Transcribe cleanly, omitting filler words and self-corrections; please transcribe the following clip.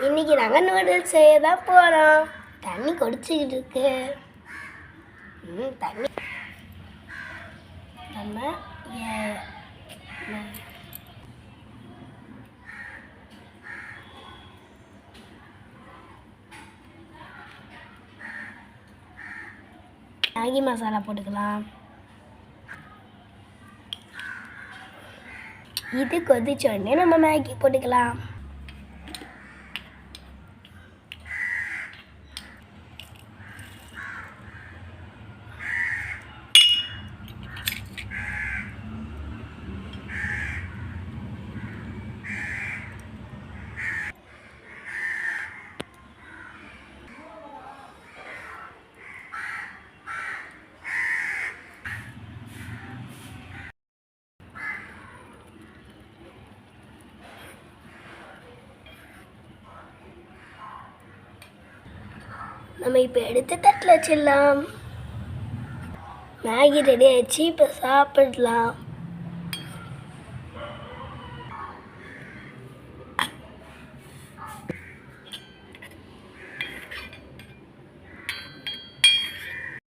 இன்னைக்கு நாங்கள் நூடுல்ஸ் செய்ய தான் போகிறோம். தண்ணி கொதிச்சுக்கிட்டு இருக்கு. தண்ணி நம்ம மேகி மசாலா போட்டுக்கலாம். இது கொதிச்ச உடனே நம்ம மேகி போட்டுக்கலாம். நம்ம இப்போ எடுத்து தட்டில் வச்சிடலாம். மேகி ரெடி ஆயிடுச்சு. இப்போ சாப்பிடலாம்.